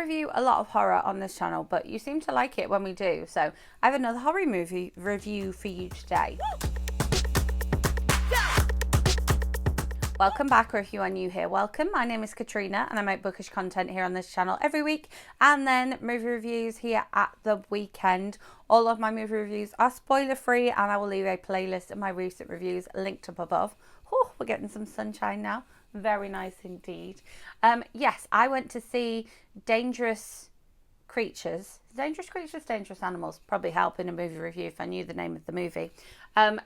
review a lot of horror on this channel, but you seem to like it when we do. So I have another horror movie review for you today. Welcome back, or if you are new here, welcome. My name is Katrina and I make bookish content here on this channel every week, and then movie reviews here at the weekend. All of my movie reviews are spoiler free, and I will leave a playlist of my recent reviews linked up above. Oh, we're getting some sunshine now. Very nice indeed. Yes, I went to see Dangerous Creatures, Dangerous Animals, probably help in a movie review if I knew the name of the movie.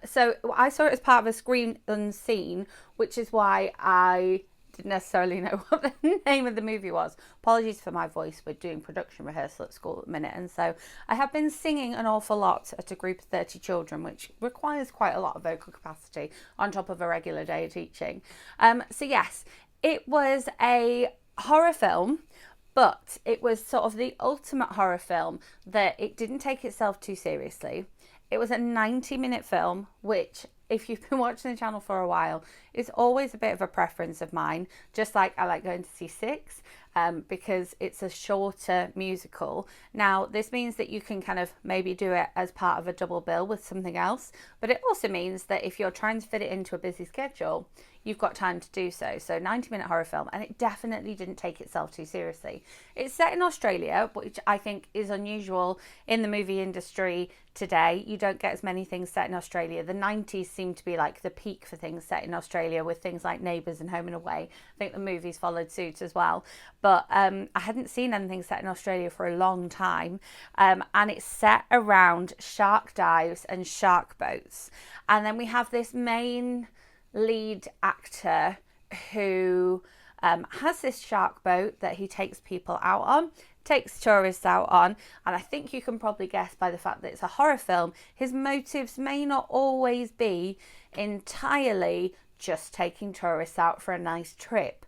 So I saw it as part of a Screen Unseen, which is why I didn't necessarily know what the name of the movie was. Apologies for my voice, we're doing production rehearsal at school at the minute, and so I have been singing an awful lot at a group of 30 children, which requires quite a lot of vocal capacity on top of a regular day of teaching. So yes, it was a horror film, but it was sort of the ultimate horror film that it didn't take itself too seriously. It was a 90-minute film, which, if you've been watching the channel for a while, is always a bit of a preference of mine. Just like I like going to see Six, because it's a shorter musical. Now, this means that you can kind of maybe do it as part of a double bill with something else, but it also means that if you're trying to fit it into a busy schedule, you've got time to do so. So 90-minute horror film, and it definitely didn't take itself too seriously. It's set in Australia, which I think is unusual in the movie industry today. You don't get as many things set in Australia. The 90s seemed to be like the peak for things set in Australia, with things like Neighbours and Home and Away. I think the movies followed suit as well. But I hadn't seen anything set in Australia for a long time. And it's set around shark dives and shark boats. And then we have this main lead actor who has this shark boat that he takes people out on, takes tourists out on, and I think you can probably guess by the fact that it's a horror film, his motives may not always be entirely just taking tourists out for a nice trip.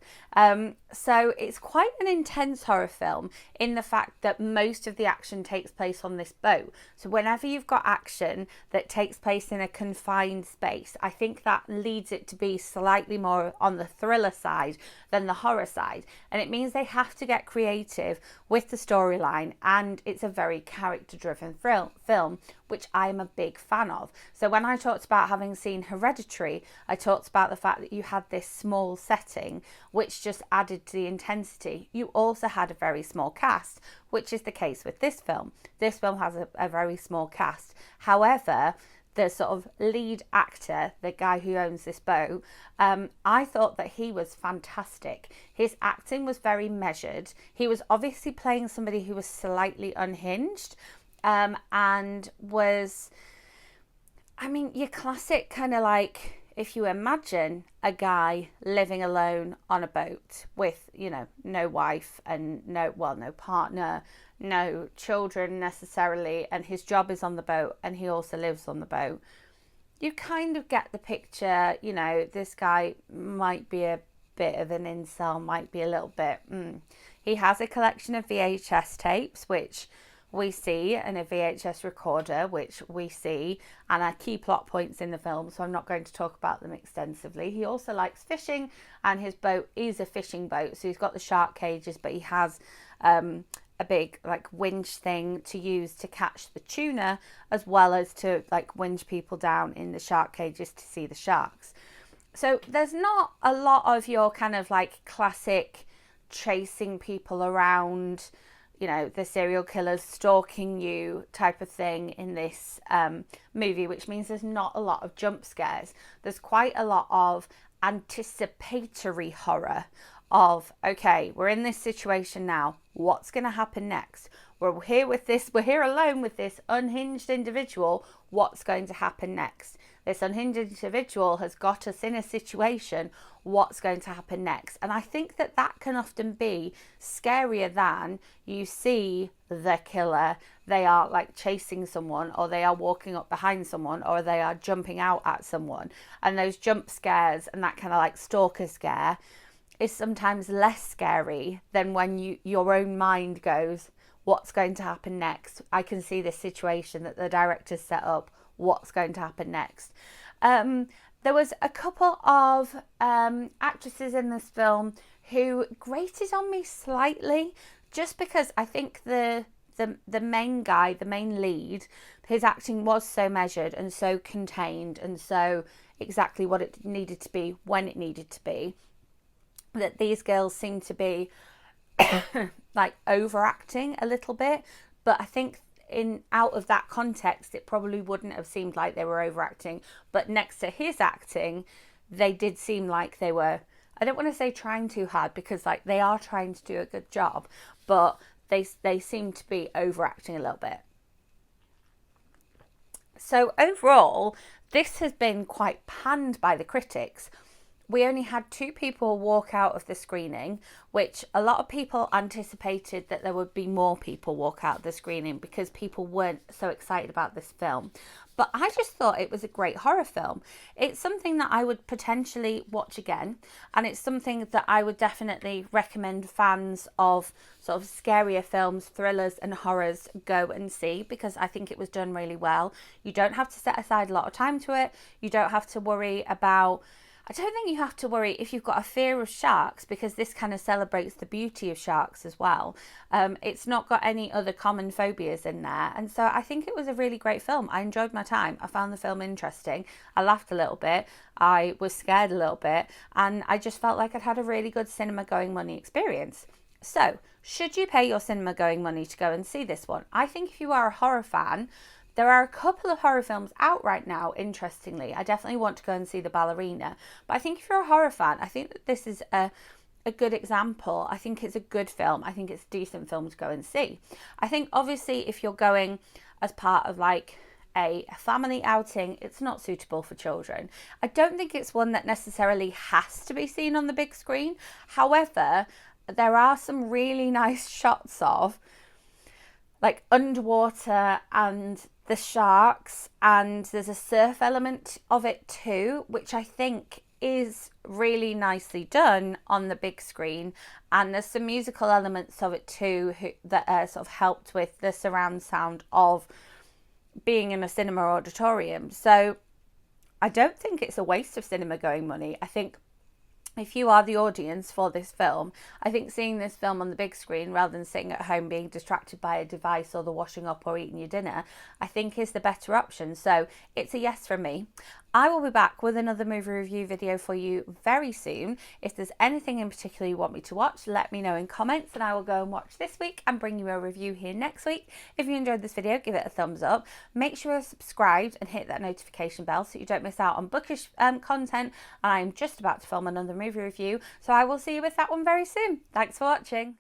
So it's quite an intense horror film in the fact that most of the action takes place on this boat. So whenever you've got action that takes place in a confined space, I think that leads it to be slightly more on the thriller side than the horror side. And it means they have to get creative with the storyline, and it's a very character-driven film, which I'm a big fan of. So when I talked about having seen Hereditary, I talked about the fact that you had this small setting, which just added to the intensity. You also had a very small cast, which is the case with this film. This film has a very small cast. However, the sort of lead actor, the guy who owns this boat, I thought that he was fantastic. His acting was very measured. He was obviously playing somebody who was slightly unhinged, and was, I mean, your classic kind of like, if you imagine a guy living alone on a boat with, you know, no wife and no partner, no children necessarily, and his job is on the boat and he also lives on the boat, you kind of get the picture. You know, this guy might be a bit of an incel, might be a little bit, He has a collection of VHS tapes, which we see, and a VHS recorder, which we see, and are key plot points in the film, so I'm not going to talk about them extensively. He also likes fishing, and his boat is a fishing boat, so he's got the shark cages, but he has a big like winch thing to use to catch the tuna, as well as to like winch people down in the shark cages to see the sharks. So there's not a lot of your kind of like classic chasing people around, you know, the serial killers stalking you type of thing in this movie, which means there's not a lot of jump scares. There's quite a lot of anticipatory horror of, okay, we're in this situation now, what's going to happen next? We're here alone with this unhinged individual, what's going to happen next? This unhinged individual has got us in a situation, what's going to happen next? And I think that that can often be scarier than you see the killer. They are like chasing someone, or they are walking up behind someone, or they are jumping out at someone. And those jump scares and that kind of like stalker scare is sometimes less scary than when your own mind goes, what's going to happen next? I can see this situation that the director's set up. What's going to happen next? There was a couple of actresses in this film who grated on me slightly just because I think the main guy, the main lead, his acting was so measured and so contained and so exactly what it needed to be when it needed to be, that these girls seem to be like overacting a little bit. But I think out of that context, it probably wouldn't have seemed like they were overacting. But next to his acting, they did seem like they were, I don't want to say trying too hard, because like they are trying to do a good job, but they seem to be overacting a little bit. So overall, this has been quite panned by the critics. We only had 2 people walk out of the screening, which a lot of people anticipated that there would be more people walk out of the screening because people weren't so excited about this film. But I just thought it was a great horror film. It's something that I would potentially watch again, and it's something that I would definitely recommend fans of sort of scarier films, thrillers and horrors go and see, because I think it was done really well. You don't have to set aside a lot of time to it. You don't have to worry about, I don't think you have to worry if you've got a fear of sharks, because this kind of celebrates the beauty of sharks as well. It's not got any other common phobias in there. And so I think it was a really great film. I enjoyed my time. I found the film interesting. I laughed a little bit. I was scared a little bit. And I just felt like I'd had a really good cinema going money experience. So should you pay your cinema going money to go and see this one? I think if you are a horror fan, there are a couple of horror films out right now, interestingly. I definitely want to go and see The Ballerina. But I think if you're a horror fan, I think that this is a good example. I think it's a good film. I think it's a decent film to go and see. I think obviously if you're going as part of like a family outing, it's not suitable for children. I don't think it's one that necessarily has to be seen on the big screen. However, there are some really nice shots of like underwater and the sharks, and there's a surf element of it too, which I think is really nicely done on the big screen. And there's some musical elements of it too that sort of helped with the surround sound of being in a cinema auditorium. So I don't think it's a waste of cinema going money. I think if you are the audience for this film, I think seeing this film on the big screen rather than sitting at home being distracted by a device or the washing up or eating your dinner, I think is the better option. So it's a yes from me. I will be back with another movie review video for you very soon. If there's anything in particular you want me to watch, let me know in comments and I will go and watch this week and bring you a review here next week. If you enjoyed this video, give it a thumbs up. Make sure you're subscribed and hit that notification bell so you don't miss out on bookish content. I'm just about to film another movie review, so I will see you with that one very soon. Thanks for watching.